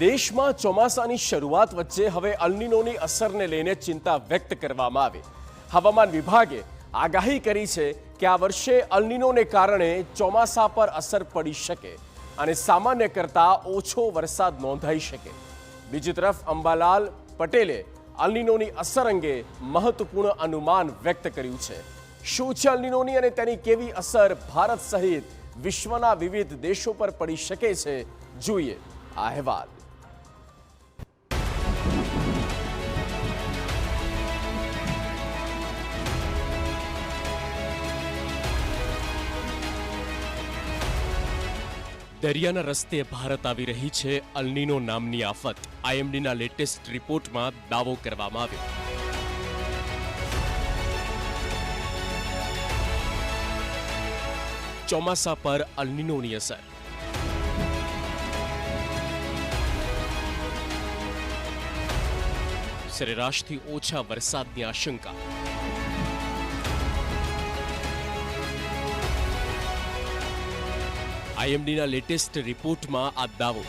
દેશમાં ચોમાસાની શરૂઆત વચ્ચે હવે અલ્નિનોની અસરને લઈને ચિંતા વ્યક્ત કરવામાં આવી। હવામાન વિભાગે આગાહી કરી છે કે આ વર્ષે અલ્નિનોને કારણે ચોમાસા પર અસર પડી શકે અને સામાન્ય કરતાં ઓછો વરસાદ નોંધાઈ શકે। બીજી તરફ અંબાલાલ પટેલે અલ્નિનોની અસર અંગે મહત્વપૂર્ણ અનુમાન વ્યક્ત કર્યું છે। શું છે અલ્નિનોની અને તેની કેવી અસર ભારત સહિત વિશ્વના વિવિધ દેશો પર પડી શકે છે, જોઈએ આ અહેવાલ। દરિયાના રસ્તે ભારત આવી રહી છે અલ્નિનો નામની આફત। આઈએમડીના લેટેસ્ટ રિપોર્ટમાં દાવો કરવામાં આવ્યો। ચોમાસા પર અલ્નિનોની અસર। સરેરાશથી ઓછા વરસાદની આશંકા। આઈએમડીના લેટેસ્ટ રિપોર્ટમાં આ દાવો।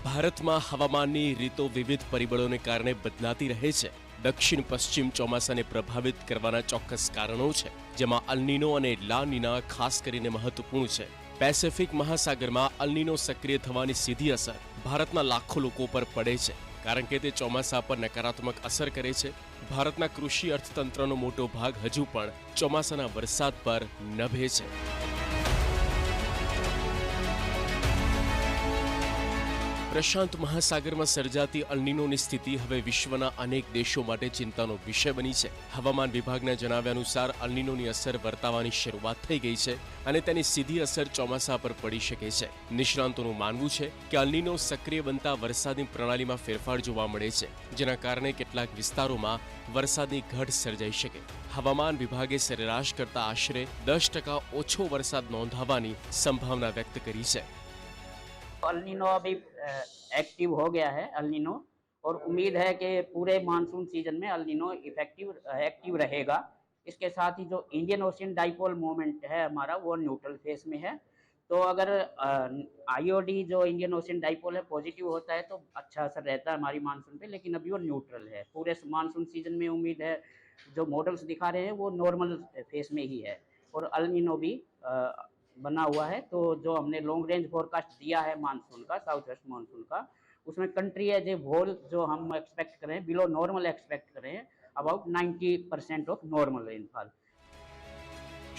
ભારતમાં હવામાનની રીતો વિવિધ પરિબળોને કારણે બદલાતી રહે છે। દક્ષિણ પશ્ચિમ ચોમાસાને પ્રભાવિત કરવાના ચોક્કસ કારણો છે, જેમાં અલ્નિનો અને લા નીના ખાસ કરીને મહત્વપૂર્ણ છે। પેસિફિક મહાસાગરમાં અલ્નિનો સક્રિય થવાની સીધી અસર ભારતના લાખો લોકો પર પડે છે, કારણ કે તે ચોમાસા પર નકારાત્મક અસર કરે છે। ભારતના કૃષિ અર્થતંત્રનો મોટો ભાગ હજુ પણ ચોમાસાના વરસાદ પર નભે છે। પ્રશાંત મહાસાગરમાં સર્જાતી અલ્નિનોની સ્થિતિ હવે વિશ્વના અનેક દેશો માટે ચિંતાનો વિષય બની છે। હવામાન વિભાગના જણાવ્યા અનુસાર અલ્નિનોની અસર વર્તાવાની શરૂઆત થઈ ગઈ છે અને તેની સીધી અસર ચોમાસા પર પડી શકે છે। નિષ્ણાંતોનું માનવું છે કે અલ્નિનો સક્રિય બનતા વરસાદની પ્રણાલીમાં ફેરફાર જોવા મળે છે, જેના કારણે કેટલાક વિસ્તારોમાં વરસાદની ઘટ સર્જાઈ શકે। હવામાન વિભાગે સરેરાશ કરતા આશરે 10% ઓછો વરસાદ નોંધાવાની સંભાવના વ્યક્ત કરી છે। अल्निनो अभी एक्टिव हो गया है अल्निनो, और उम्मीद है कि पूरे मानसून सीजन में अल्निनो एक्टिव रहेगा। इसके साथ ही जो इंडियन ओशियन डाइपोल मोमेंट है हमारा, वो न्यूट्रल फेस में है। तो अगर आईओडी जो इंडियन ओशियन डाइपोल है पॉजिटिव होता है तो अच्छा असर रहता है हमारी मानसून पे, लेकिन अभी वो न्यूट्रल है। पूरे मानसून सीजन में उम्मीद है, जो मॉडल्स दिखा रहे हैं वो नॉर्मल फेस में ही है, और अल्निनो भी बना हुआ है। तो जो हमने लॉन्ग रेंज फोरकास्ट दिया है मानसून का, साउथ वेस्ट मानसून का, उसमें कंट्री एज ए होल जो हम एक्सपेक्ट करें, बिलो नॉर्मल एक्सपेक्ट करें, अबाउट 90% ऑफ नॉर्मल रेनफॉल।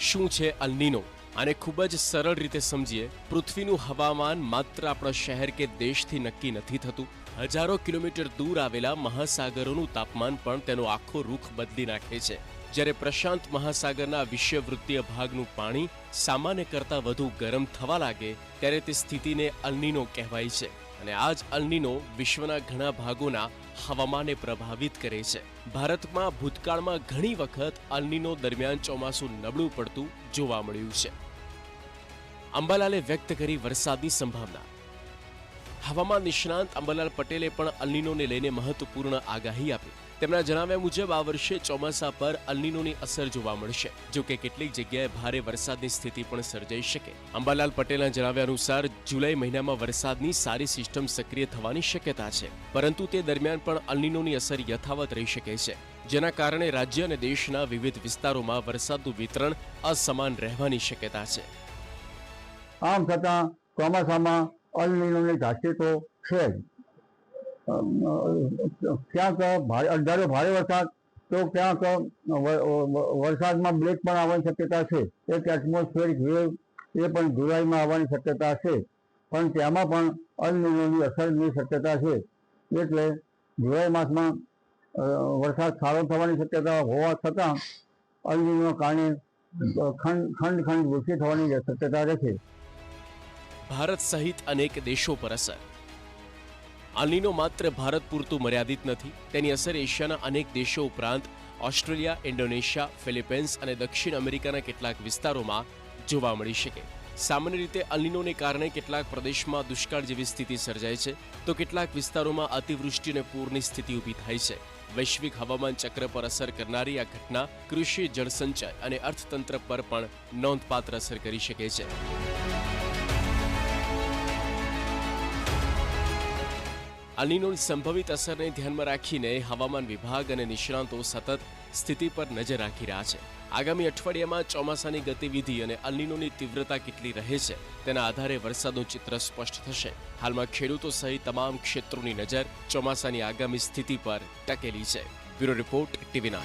શું છે અલ્નિનો? આને ખૂબ જ સરળ રીતે સમજીએ। પૃથ્વીનું હવામાન માત્ર આપણા શહેર કે દેશથી નક્કી નથી થતું। હજારો કિલોમીટર દૂર આવેલા મહાસાગરોનું તાપમાન પણ તેનો આખો રૂખ બદલી નાખે છે। જ્યારે પ્રશાંત મહાસાગરના વિષુવવૃત્તીય ભાગનું પાણી સામાન્ય કરતાં વધુ ગરમ થવા લાગે ત્યારે તે સ્થિતિને અલ્નિનો કહેવાય છે, અને આ જ અલ્નિનો વિશ્વના ઘણા ભાગોના હવામાનને પ્રભાવિત કરે છે। ભારતમાં ભૂતકાળમાં ઘણી વખત અલ્નિનો દરમિયાન ચોમાસું નબળું પડતું જોવા મળ્યું છે। અંબાલાલે વ્યક્ત કરી વરસાદની સંભાવના। હવામાન નિષ્ણાંત અંબાલાલ પટેલે પણ અલ્નિનોને લઈને મહત્વપૂર્ણ આગાહી આપી। તેમના જણાવ્યા મુજબ આ વર્ષે ચોમાસા પર અલ્નિનોની અસર જોવા મળશે, જો કે કેટલીક જગ્યાએ ભારે વરસાદની સ્થિતિ પણ સર્જાઈ શકે। અંબાલાલ પટેલના જણાવ્યા અનુસાર જુલાઈ મહિનામાં વરસાદની સારી સિસ્ટમ સક્રિય થવાની શક્યતા છે, પરંતુ તે દરમિયાન પણ અલ્નિનોની અસર યથાવત રહી શકે છે, જેના કારણે રાજ્ય અને દેશના વિવિધ વિસ્તારોમાં વરસાદનું વિતરણ અસમાન રહેવાની શક્યતા છે। આમ છતાં ચોમાસામાં અલ્નિનોની ધારતી તો છે જ। ક્યાંક અઢારે ભારે વરસાદ તો ક્યાંક વરસાદમાં બ્લેક પણ આવવાની શક્યતા છે। એક એટમોસ્ફિયરિક વેવ એ પણ જુલાઈમાં આવવાની શક્યતા છે, પણ તેમાં પણ અલ્નિનોની અસરની શક્યતા છે। એટલે જુલાઈ માસમાં વરસાદ સારો થવાની શક્યતા હોવા છતાં અલ્નિનોના કારણે ખંડ વૃષ્ટિ થવાની શક્યતા રહેશે। ભારત સહિત અનેક દેશો પર અસર। અલ્નિનો માત્ર ભારત પૂરતું મર્યાદિત નથી, તેની અસર એશિયાના અનેક દેશો ઉપરાંત ઓસ્ટ્રેલિયા, ઇન્ડોનેશિયા, ફિલિપાઇન્સ અને દક્ષિણ અમેરિકાના કેટલાક વિસ્તારોમાં જોવા મળી શકે। સામાન્ય રીતે અલ્નિનોને કારણે કેટલાક પ્રદેશમાં દુષ્કાળ જેવી સ્થિતિ સર્જાય છે, તો કેટલાક વિસ્તારોમાં અતિવૃષ્ટિ અને પૂરની સ્થિતિ ઊભી થાય છે. વૈશ્વિક હવામાન ચક્ર પર અસર કરનારી આ ઘટના કૃષિ, જળસંચય અને અર્થતંત્ર પર પણ નોંધપાત્ર અસર કરી શકે છે. અલ્નિનોની સંભવિત અસરને ધ્યાનમાં રાખીને હવામાન વિભાગ અને નિષ્ણાતો સતત સ્થિતિ પર નજર રાખી રહ્યા છે. આગામી અઠવાડિયામાં ચોમાસાની ગતિવિધિ અને અલ્નિનોની તીવ્રતા કેટલી રહે છે તેના આધારે વરસાદનું ચિત્ર સ્પષ્ટ થશે. હાલમાં ખેડૂતો સહિત તમામ ક્ષેત્રોની નજર ચોમાસાની આગામી સ્થિતિ પર ટકેલી છે. Bureau report, TV9.